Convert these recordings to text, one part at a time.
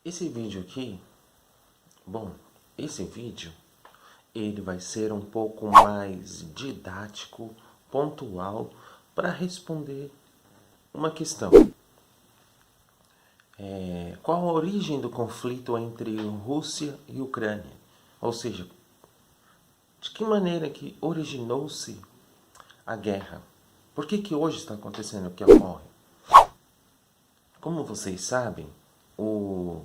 Esse vídeo aqui, esse vídeo, ele vai ser um pouco mais didático, pontual, para responder uma questão. Qual a origem do conflito entre Rússia e Ucrânia? Ou seja, de que maneira que originou-se a guerra? Por que hoje está acontecendo o que ocorre? Como vocês sabem, o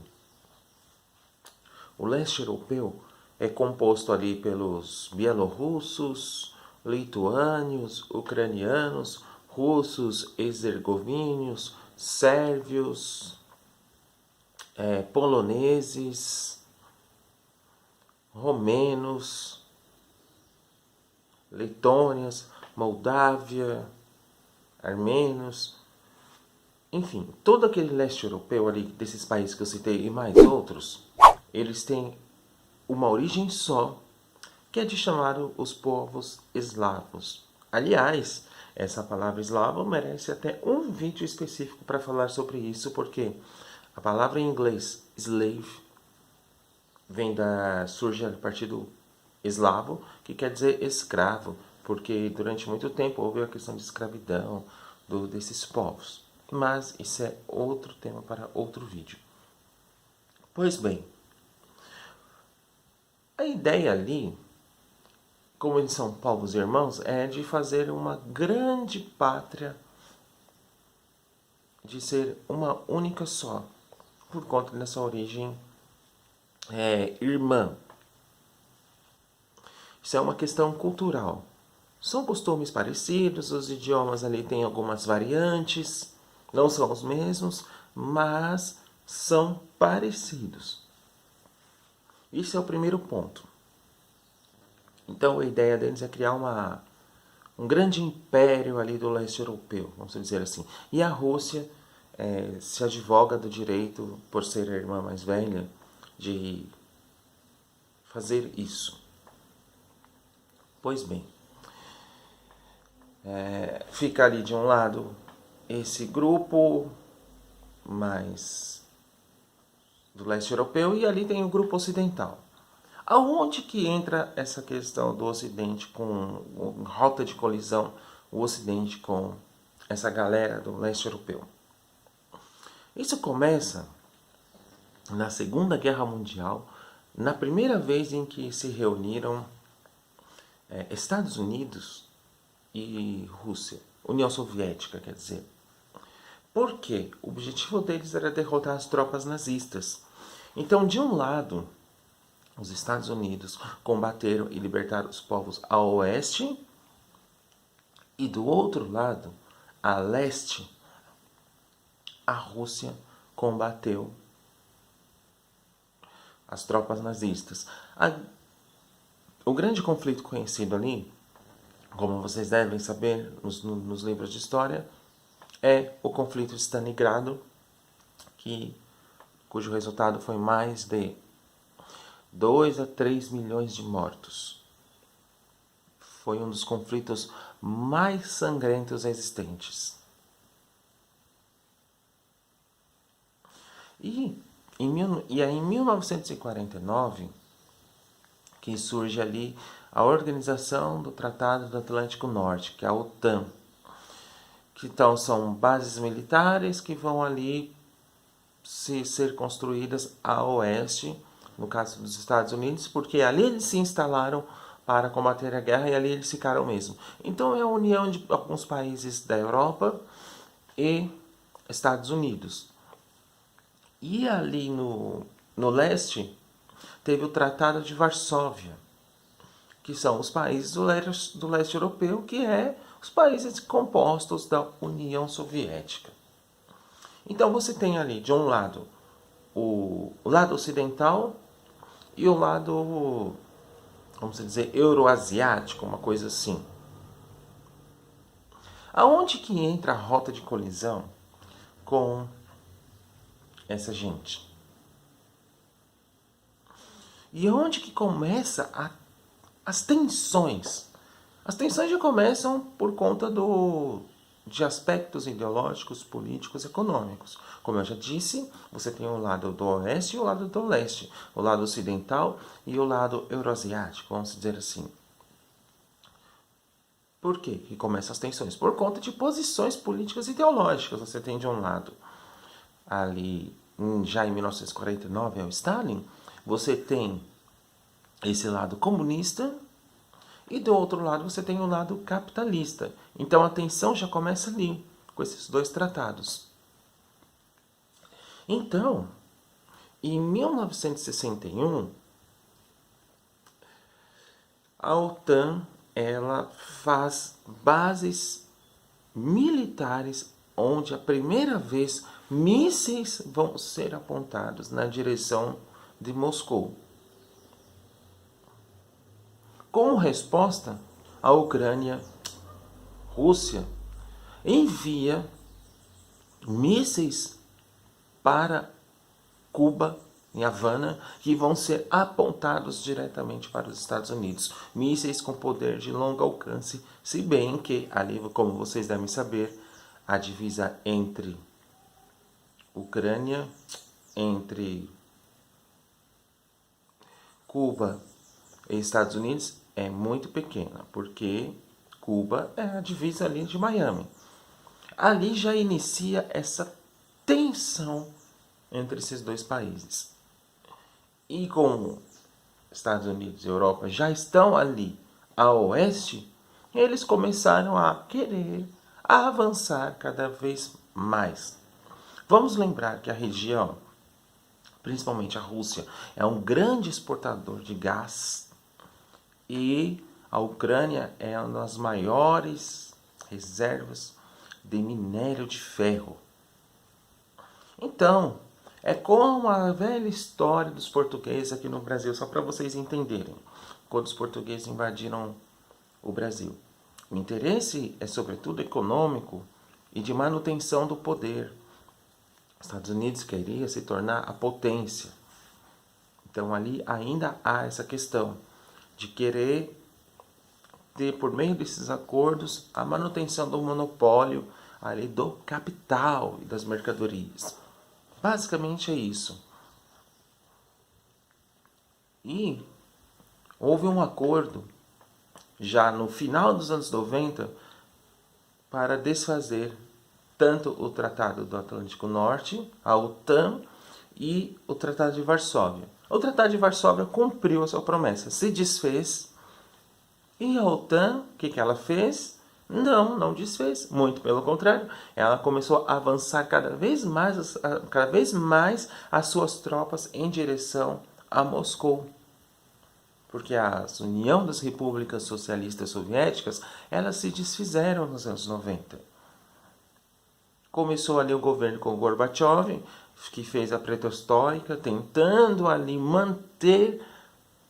leste europeu é composto ali pelos bielorrussos, lituânios, ucranianos, russos, exergovínios, sérvios, poloneses, romenos, letônias, Moldávia, armênios, enfim, todo aquele leste europeu ali, desses países que eu citei e mais outros, eles têm uma origem só, que é de chamar os povos eslavos. Aliás, essa palavra eslavo merece até um vídeo específico para falar sobre isso, porque a palavra em inglês slave surge a partir do eslavo, que quer dizer escravo, porque durante muito tempo houve a questão de escravidão desses povos. Mas isso é outro tema para outro vídeo. Pois bem, a ideia ali, como eles são povos irmãos, é de fazer uma grande pátria, de ser uma única só, por conta dessa origem irmã. Isso é uma questão cultural. São costumes parecidos, os idiomas ali têm algumas variantes, não são os mesmos, mas são parecidos. Isso é o primeiro ponto. Então a ideia deles é criar um grande império ali do leste europeu, vamos dizer assim. E a Rússia se advoga do direito, por ser a irmã mais velha, de fazer isso. Pois bem, fica ali de um lado esse grupo mais do leste europeu e ali tem o grupo ocidental. Aonde que entra essa questão do Ocidente com rota de colisão, o Ocidente com essa galera do leste europeu? Isso começa na Segunda Guerra Mundial, na primeira vez em que se reuniram Estados Unidos e Rússia, União Soviética, quer dizer. Por quê? O objetivo deles era derrotar as tropas nazistas. Então, de um lado, os Estados Unidos combateram e libertaram os povos a oeste, e do outro lado, a leste, a Rússia combateu as tropas nazistas. O grande conflito conhecido ali, como vocês devem saber nos livros de história, é o conflito de Stalingrado, cujo resultado foi mais de 2 a 3 milhões de mortos. Foi um dos conflitos mais sangrentos existentes. E aí, em 1949, que surge ali a Organização do Tratado do Atlântico Norte, que é a OTAN. Que então são bases militares que vão ali ser construídas a oeste, no caso dos Estados Unidos, porque ali eles se instalaram para combater a guerra e ali eles ficaram mesmo. Então é a união de alguns países da Europa e Estados Unidos. E ali no leste teve o Tratado de Varsóvia, que são os países do leste europeu, que é os países compostos da União Soviética. Então você tem ali, de um lado, o lado ocidental e o lado, vamos dizer, euroasiático, uma coisa assim. Aonde que entra a rota de colisão com essa gente? E onde que começa as tensões As tensões já começam por conta de aspectos ideológicos, políticos, econômicos. Como eu já disse, você tem o lado do oeste e o lado do leste, o lado ocidental e o lado euroasiático, vamos dizer assim. Por quê que começam as tensões? Por conta de posições políticas e ideológicas. Você tem de um lado, ali já em 1949, é o Stalin, você tem esse lado comunista e do outro lado você tem o lado capitalista. Então a tensão já começa ali, com esses dois tratados. Então, em 1961, a OTAN ela faz bases militares onde a primeira vez mísseis vão ser apontados na direção de Moscou. Como resposta, a Rússia, envia mísseis para Cuba, em Havana, que vão ser apontados diretamente para os Estados Unidos. Mísseis com poder de longo alcance, se bem que, ali, como vocês devem saber, a divisa entre Ucrânia, entre Cuba e Estados Unidos é muito pequena, porque Cuba é a divisa ali de Miami. Ali já inicia essa tensão entre esses dois países. E como Estados Unidos e Europa já estão ali a oeste, eles começaram a querer avançar cada vez mais. Vamos lembrar que a região, principalmente a Rússia, é um grande exportador de gás e a Ucrânia é uma das maiores reservas de minério de ferro. Então, é como a velha história dos portugueses aqui no Brasil, só para vocês entenderem, quando os portugueses invadiram o Brasil. O interesse é sobretudo econômico e de manutenção do poder. Os Estados Unidos queria se tornar a potência. Então ali ainda há essa questão de querer ter, por meio desses acordos, a manutenção do monopólio ali do capital e das mercadorias. Basicamente é isso. E houve um acordo já no final dos anos 90 para desfazer tanto o Tratado do Atlântico Norte, a OTAN, e o Tratado de Varsóvia. O Tratado de Varsóvia cumpriu a sua promessa, se desfez. E a OTAN, o que ela fez? Não desfez. Muito pelo contrário, ela começou a avançar cada vez mais as suas tropas em direção a Moscou. Porque a União das Repúblicas Socialistas Soviéticas, elas se desfizeram nos anos 90. Começou ali o governo com o Gorbachev, que fez a perestroika, tentando ali manter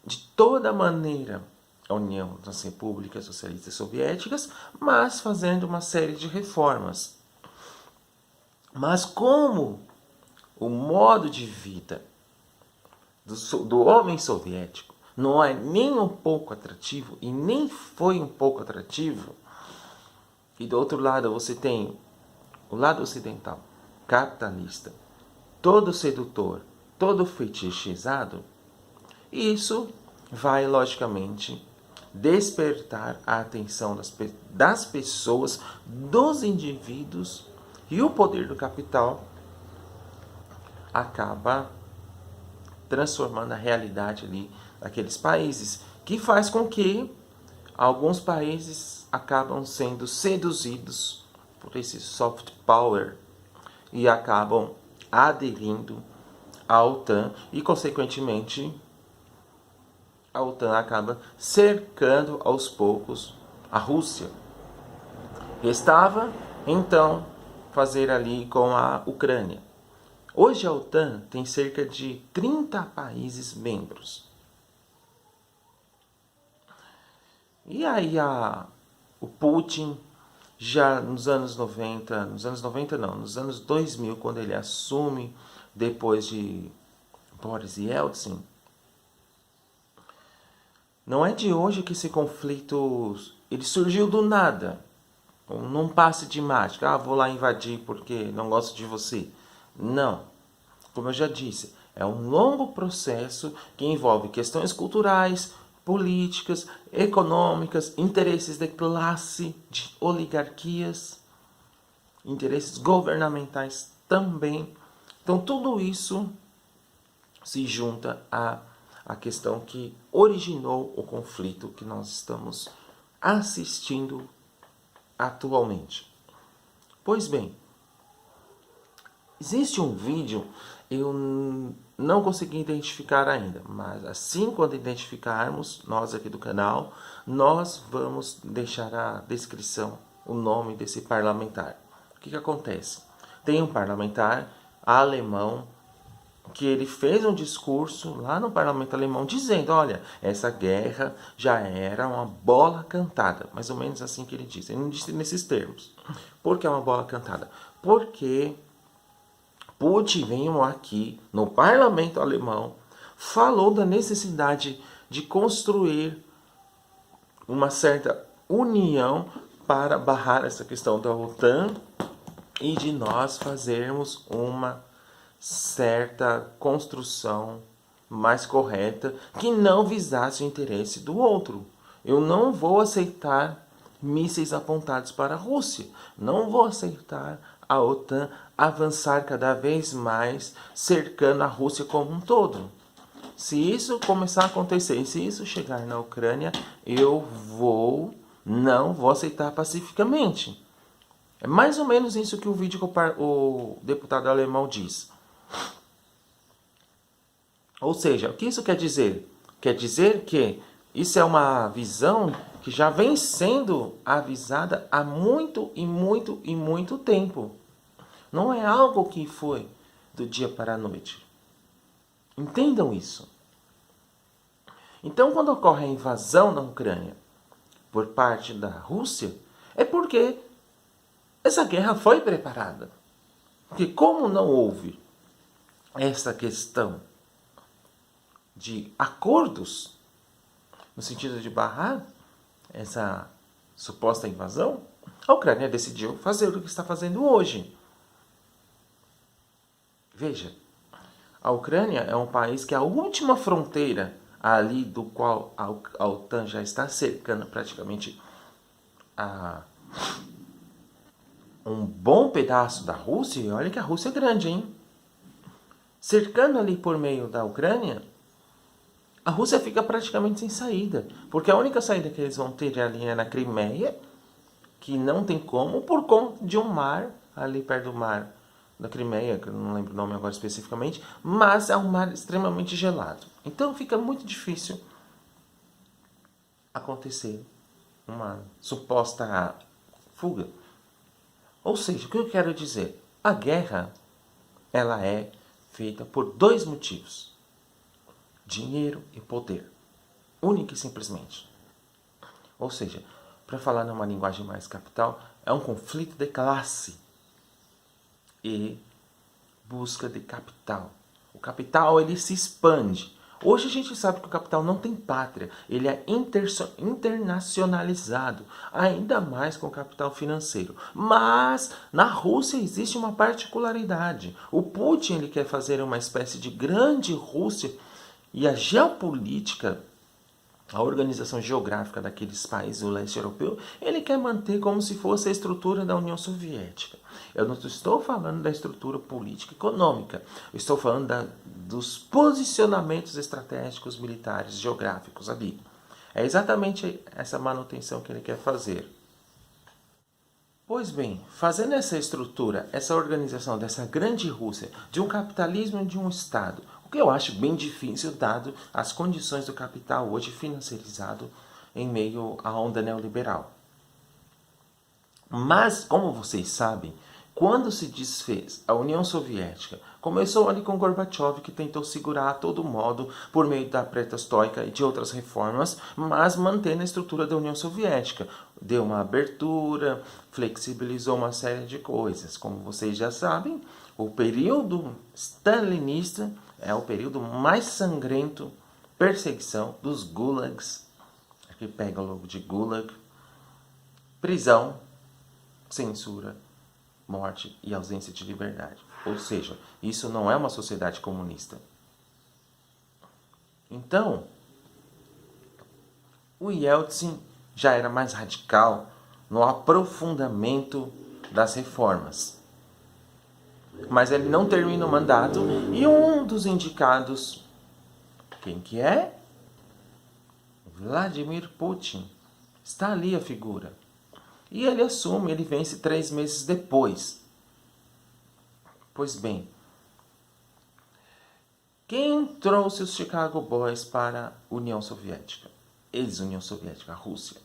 de toda maneira a União das Repúblicas Socialistas Soviéticas, mas fazendo uma série de reformas. Mas como o modo de vida do homem soviético não é nem um pouco atrativo e nem foi um pouco atrativo, e do outro lado você tem o lado ocidental, capitalista, todo sedutor, todo fetichizado, isso vai, logicamente, despertar a atenção das pessoas, dos indivíduos, e o poder do capital acaba transformando a realidade ali daqueles países, que faz com que alguns países acabam sendo seduzidos por esse soft power e acabam aderindo à OTAN e, consequentemente, a OTAN acaba cercando aos poucos a Rússia. Restava, então, fazer ali com a Ucrânia. Hoje a OTAN tem cerca de 30 países membros. E aí o Putin, já nos anos 90, nos anos 2000, quando ele assume, depois de Boris Yeltsin, não é de hoje que esse conflito ele surgiu do nada, num passe de mágica. Ah, vou lá invadir porque não gosto de você. Não. Como eu já disse, é um longo processo que envolve questões culturais, políticas, econômicas, interesses de classe, de oligarquias, interesses governamentais também. Então, tudo isso se junta à questão que originou o conflito que nós estamos assistindo atualmente. Pois bem, existe um vídeo, eu não consegui identificar ainda, mas assim quando identificarmos, nós aqui do canal, nós vamos deixar na descrição o nome desse parlamentar. O que acontece? Tem um parlamentar alemão que ele fez um discurso lá no parlamento alemão dizendo, olha, essa guerra já era uma bola cantada, mais ou menos assim que ele disse. Ele não disse nesses termos. Por que é uma bola cantada? Porque Putin veio aqui no parlamento alemão, falou da necessidade de construir uma certa união para barrar essa questão da OTAN e de nós fazermos uma certa construção mais correta que não visasse o interesse do outro. Eu não vou aceitar mísseis apontados para a Rússia. Não vou aceitar a OTAN avançar cada vez mais, cercando a Rússia como um todo. Se isso começar a acontecer, e se isso chegar na Ucrânia, eu não vou aceitar pacificamente. É mais ou menos isso que o vídeo que o deputado alemão diz. Ou seja, o que isso quer dizer? Quer dizer que isso é uma visão que já vem sendo avisada há muito e muito e muito tempo. Não é algo que foi do dia para a noite. Entendam isso. Então, quando ocorre a invasão na Ucrânia por parte da Rússia, é porque essa guerra foi preparada. Porque como não houve essa questão de acordos, no sentido de barrar essa suposta invasão, a Ucrânia decidiu fazer o que está fazendo hoje. Veja, a Ucrânia é um país que é a última fronteira ali do qual a OTAN já está cercando praticamente um bom pedaço da Rússia. E olha que a Rússia é grande, hein? Cercando ali por meio da Ucrânia, a Rússia fica praticamente sem saída. Porque a única saída que eles vão ter ali é na Crimeia, que não tem como, por conta de um mar, ali perto do mar da Crimeia, que eu não lembro o nome agora especificamente, mas é um mar extremamente gelado. Então fica muito difícil acontecer uma suposta fuga. Ou seja, o que eu quero dizer? A guerra, ela é feita por dois motivos. Dinheiro e poder. Única e simplesmente. Ou seja, para falar numa linguagem mais capital, é um conflito de classe e busca de capital. O capital, ele se expande. Hoje a gente sabe que o capital não tem pátria, ele é internacionalizado, ainda mais com o capital financeiro. Mas na Rússia existe uma particularidade. O Putin, ele quer fazer uma espécie de grande Rússia, e a geopolítica, a organização geográfica daqueles países do leste europeu, ele quer manter como se fosse a estrutura da União Soviética. Eu não estou falando da estrutura política e econômica, eu estou falando dos posicionamentos estratégicos, militares, geográficos ali. É exatamente essa manutenção que ele quer fazer. Pois bem, fazendo essa estrutura, essa organização dessa grande Rússia, de um capitalismo e de um Estado, o que eu acho bem difícil, dado as condições do capital hoje financiarizado em meio à onda neoliberal. Mas, como vocês sabem, quando se desfez a União Soviética, começou ali com Gorbachev, que tentou segurar a todo modo por meio da perestroika e de outras reformas, mas mantendo a estrutura da União Soviética. Deu uma abertura, flexibilizou uma série de coisas. Como vocês já sabem, o período stalinista é o período mais sangrento, perseguição dos gulags. Aqui pega logo de gulag. prisão, censura, morte e ausência de liberdade. Ou seja, isso não é uma sociedade comunista. Então, o Yeltsin já era mais radical no aprofundamento das reformas. Mas ele não termina o mandato e um dos indicados, quem que é? Vladimir Putin. Está ali a figura. E ele assume, ele vence 3 meses depois. Pois bem, quem trouxe os Chicago Boys para a União Soviética? Ex-União Soviética, a Rússia.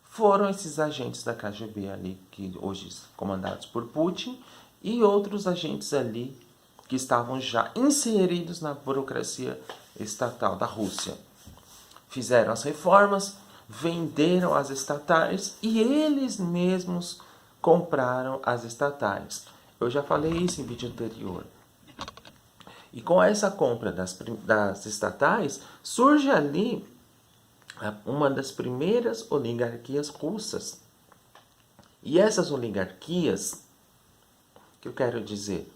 Foram esses agentes da KGB ali, que hoje são comandados por Putin, e outros agentes ali que estavam já inseridos na burocracia estatal da Rússia. Fizeram as reformas, venderam as estatais e eles mesmos compraram as estatais. Eu já falei isso em vídeo anterior. E com essa compra das estatais, surge ali uma das primeiras oligarquias russas. E essas oligarquias, que eu quero dizer,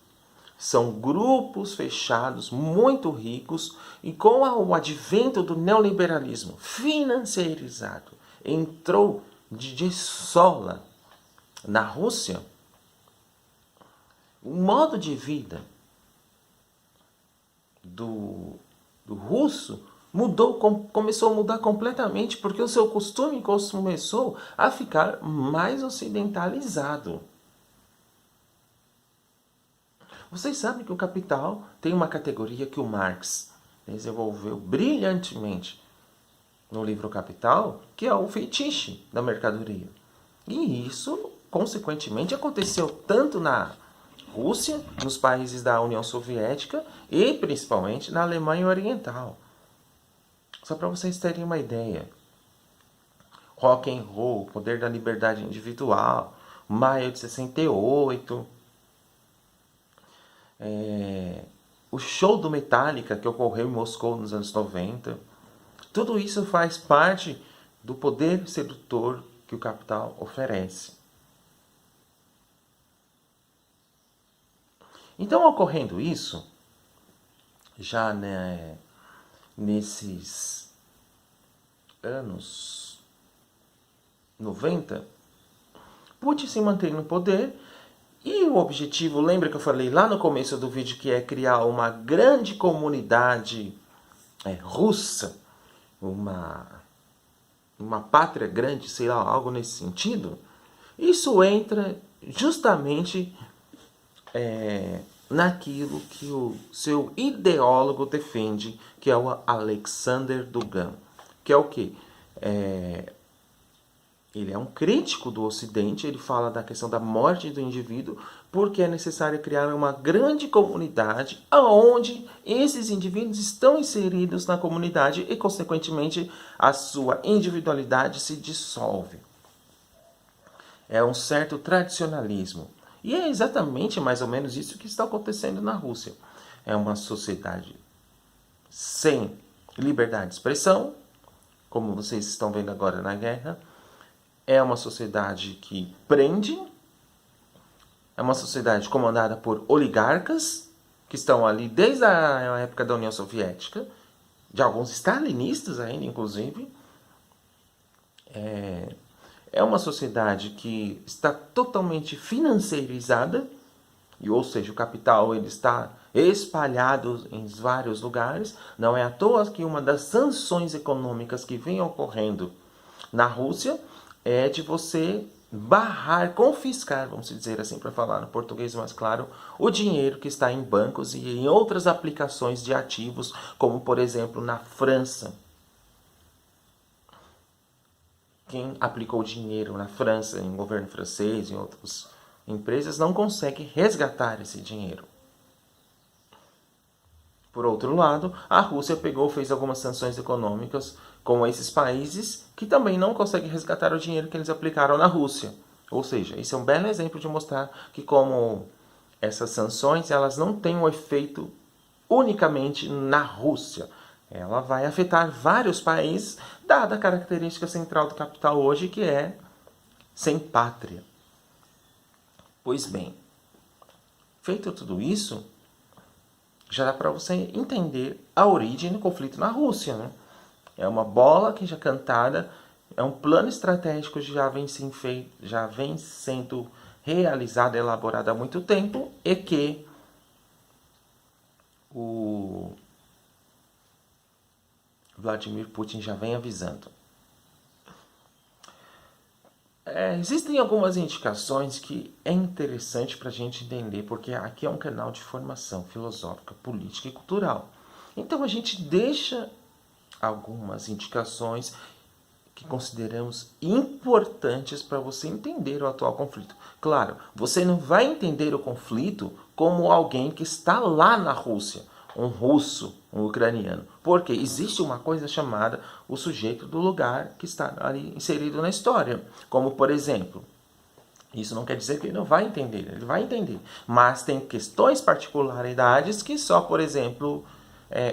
são grupos fechados, muito ricos, e com o advento do neoliberalismo financeirizado, entrou de sola na Rússia, o modo de vida do russo começou a mudar completamente, porque o seu costume começou a ficar mais ocidentalizado. Vocês sabem que o Capital tem uma categoria que o Marx desenvolveu brilhantemente no livro Capital, que é o fetiche da mercadoria. E isso, consequentemente, aconteceu tanto na Rússia, nos países da União Soviética e principalmente na Alemanha Oriental. Só para vocês terem uma ideia. Rock and roll, poder da liberdade individual, maio de 68. O show do Metallica que ocorreu em Moscou nos anos 90. Tudo isso faz parte do poder sedutor que o capital oferece. Então, ocorrendo isso, já nesses anos 90, Putin se mantém no poder e o objetivo, lembra que eu falei lá no começo do vídeo, que é criar uma grande comunidade russa, uma pátria grande, sei lá, algo nesse sentido? Isso entra justamente naquilo que o seu ideólogo defende, que é o Alexander Dugin. Que é o quê? Ele é um crítico do Ocidente, ele fala da questão da morte do indivíduo, porque é necessário criar uma grande comunidade onde esses indivíduos estão inseridos na comunidade e, consequentemente, a sua individualidade se dissolve. É um certo tradicionalismo. E é exatamente mais ou menos isso que está acontecendo na Rússia. É uma sociedade sem liberdade de expressão, como vocês estão vendo agora na guerra. É uma sociedade que prende. É uma sociedade comandada por oligarcas, que estão ali desde a época da União Soviética, de alguns stalinistas ainda, inclusive. É uma sociedade que está totalmente financeirizada, ou seja, o capital ele está espalhado em vários lugares. Não é à toa que uma das sanções econômicas que vem ocorrendo na Rússia é de você barrar, confiscar, vamos dizer assim, para falar no português mais claro, o dinheiro que está em bancos e em outras aplicações de ativos, como por exemplo na França. Quem aplicou dinheiro na França, em governo francês, em outras empresas, não consegue resgatar esse dinheiro. Por outro lado, a Rússia fez algumas sanções econômicas com esses países que também não conseguem resgatar o dinheiro que eles aplicaram na Rússia. Ou seja, isso é um belo exemplo de mostrar que como essas sanções elas não têm um efeito unicamente na Rússia. Ela vai afetar vários países, dada a característica central do capital hoje, que é sem pátria. Pois bem, feito tudo isso, já dá para você entender a origem do conflito na Rússia, né? É uma bola que já cantada, é um plano estratégico que já vem sendo realizado, elaborado há muito tempo, e que o Vladimir Putin já vem avisando. Existem algumas indicações que é interessante para a gente entender, porque aqui é um canal de formação filosófica, política e cultural. Então a gente deixa algumas indicações que consideramos importantes para você entender o atual conflito. Claro, você não vai entender o conflito como alguém que está lá na Rússia, um russo, um ucraniano. Porque existe uma coisa chamada o sujeito do lugar que está ali inserido na história. Como, por exemplo, isso não quer dizer que ele não vai entender, ele vai entender. Mas tem questões, particularidades que só, por exemplo,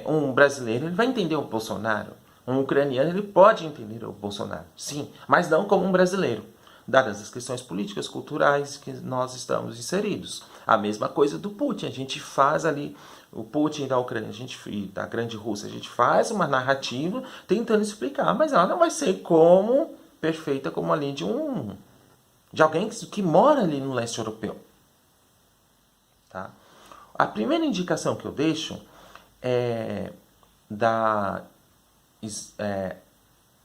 um brasileiro ele vai entender o Bolsonaro. Um ucraniano ele pode entender o Bolsonaro, sim, mas não como um brasileiro, dadas as questões políticas, culturais que nós estamos inseridos. A mesma coisa do Putin, a gente faz ali, o Putin da Ucrânia, e da grande Rússia, a gente faz uma narrativa tentando explicar, mas ela não vai ser como perfeita como ali de alguém que mora ali no leste europeu. Tá? A primeira indicação que eu deixo é da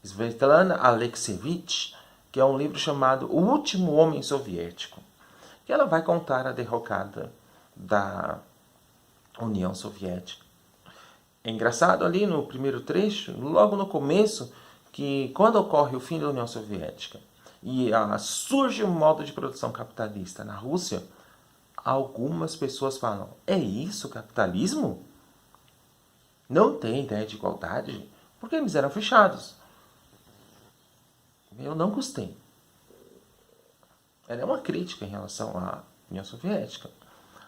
Svetlana Alexievich, que é um livro chamado O Último Homem Soviético, que ela vai contar a derrocada da União Soviética. É engraçado ali no primeiro trecho, logo no começo, que quando ocorre o fim da União Soviética e surge um modo de produção capitalista na Rússia, algumas pessoas falam, é isso capitalismo? Não tem ideia de igualdade? Porque eles eram fechados. Eu não gostei. Ela é uma crítica em relação à União Soviética.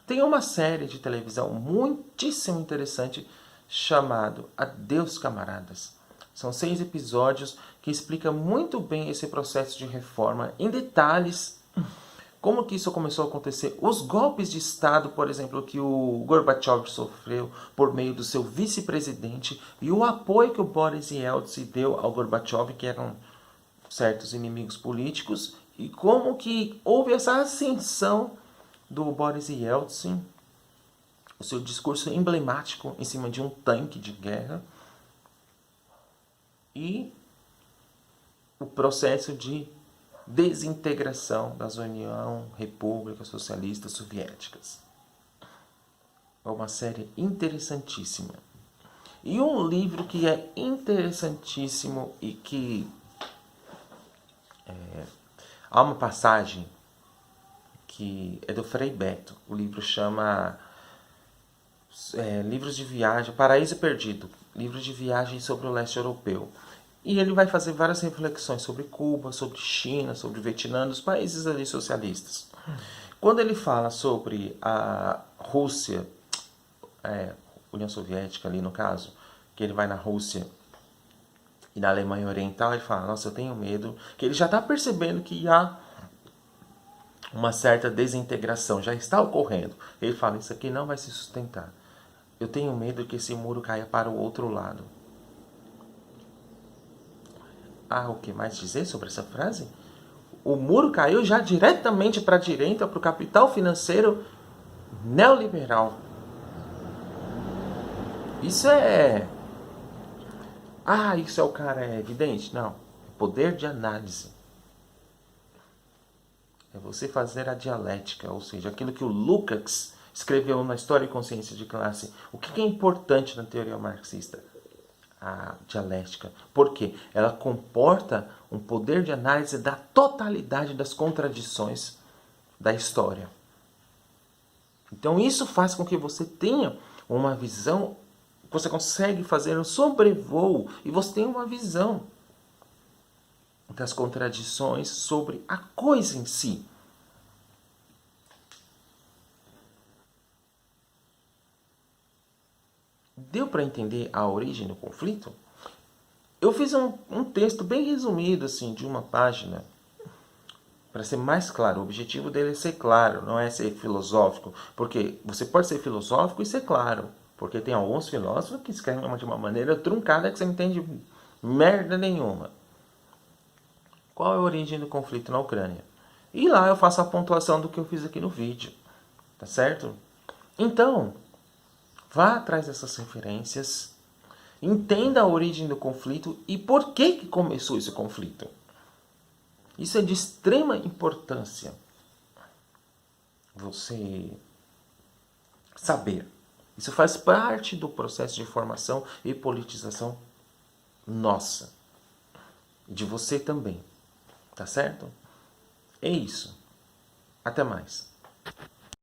Tem uma série de televisão muitíssimo interessante chamado Adeus Camaradas. São 6 episódios que explicam muito bem esse processo de reforma em detalhes. Como que isso começou a acontecer? Os golpes de Estado, por exemplo, que o Gorbachev sofreu por meio do seu vice-presidente e o apoio que o Boris Yeltsin deu ao Gorbachev, que eram certos inimigos políticos, e como que houve essa ascensão do Boris Yeltsin, o seu discurso emblemático em cima de um tanque de guerra e o processo de desintegração das União Repúblicas Socialistas Soviéticas. É uma série interessantíssima. E um livro que é interessantíssimo e que há uma passagem que é do Frei Beto. O livro chama Livros de Viagem, Paraíso Perdido. Livros de viagem sobre o leste europeu. E ele vai fazer várias reflexões sobre Cuba, sobre China, sobre Vietnã, dos países ali socialistas. Quando ele fala sobre a Rússia, União Soviética ali no caso, que ele vai na Rússia e na Alemanha Oriental, ele fala, nossa, eu tenho medo, que ele já está percebendo que há uma certa desintegração, já está ocorrendo. Ele fala, isso aqui não vai se sustentar. Eu tenho medo que esse muro caia para o outro lado. O que mais dizer sobre essa frase? O muro caiu já diretamente para a direita, para o capital financeiro neoliberal. Isso é... isso é o cara evidente? Não. É poder de análise. É você fazer a dialética, ou seja, aquilo que o Lukács escreveu na História e Consciência de Classe. O que é importante na teoria marxista? A dialética. Por quê? Ela comporta um poder de análise da totalidade das contradições da história. Então isso faz com que você tenha uma visão, você consegue fazer um sobrevoo e você tem uma visão das contradições sobre a coisa em si. Deu para entender a origem do conflito? Eu fiz um texto bem resumido, assim, de uma página, para ser mais claro. O objetivo dele é ser claro, não é ser filosófico. Porque você pode ser filosófico e ser claro. Porque tem alguns filósofos que escrevem de uma maneira truncada que você não entende merda nenhuma. Qual é a origem do conflito na Ucrânia? E lá eu faço a pontuação do que eu fiz aqui no vídeo. Tá certo? Então, vá atrás dessas referências. Entenda a origem do conflito e por que começou esse conflito. Isso é de extrema importância. Você saber. Isso faz parte do processo de formação e politização nossa. E de você também. Tá certo? É isso. Até mais.